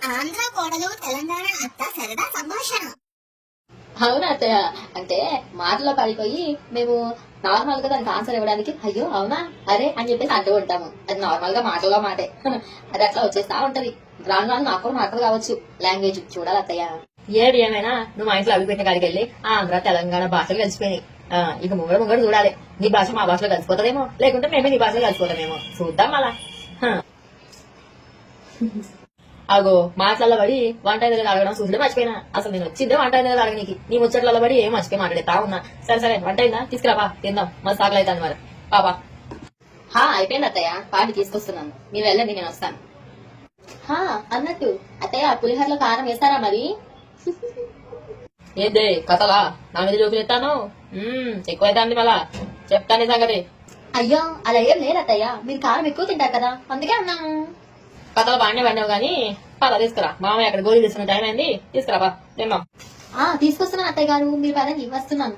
ఆంధ్ర కోడలు తెలంగాణ అత్త సరదా సంభాషణ. అవునా అత్తయ్య, అంటే మాటలో పడిపోయి మేము నార్మల్ గా దానికి ఆన్సర్ ఇవ్వడానికి అయ్యో అవునా అరే అని చెప్పేసి అంటూ ఉంటాము. అది నార్మల్ గా మాటలో మాటే. అది అట్లా వచ్చేస్తా ఉంటది. రాను రాను నాకు కూడా మాటలు కావచ్చు. లాంగ్వేజ్ చూడాలి అత్తయ్య. ఏది ఏమైనా నువ్వు మా ఇంట్లో అవి పెట్టిన కాడికి వెళ్ళి ఆంధ్ర తెలంగాణ భాషలు కలిసిపోయినాయి. ఇక ముంగడు చూడాలి. నీ భాష మా భాషలో కలిసిపోతుందేమో, లేకుంటే మేమే నీ భాషలో కలిసిపోతామేమో చూద్దాం అలా. అగో మాటలలో పడి వంట అడగడం చూసుడే మర్చిపోయినా. అసలు నేను వచ్చిందే వంట అడగనీకి, నీ ముచ్చట్లలో పడి ఏం మర్చిపోయి మాట్లాడేతా ఉన్నా. సరే సరే వంట అయిందా, తీసుకురాపా తిందాం. మరి సాగులు అవుతాను మరి పాపా. అయిపోయింది అత్తయ్య, పాటి తీసుకొస్తున్నాను. మీరు వెళ్ళండి, నేను వస్తాను. అన్నట్టు అత్తయ్య పులిహోరలో కారం వేస్తారా మరి? ఏందే కథలా నా మీద జోకులు ఎత్తాను? ఎక్కువైతే మళ్ళా చెప్తాను సంగతి. అయ్యో అలా ఏం లేదు అత్తయ్య, మీరు కారం ఎక్కువ తింటారు కదా అందుకే అన్నాను. కథలు బాగానే పడినావు గానీ పద తీసుకురా. మామయ్య అక్కడ గోళీ తీసుకున్న టైం అయింది, తీసుకురాపా తిన్నాం. తీసుకొస్తున్నాను అత్తయ్య గారు, మీరు పదండి వస్తున్నాను.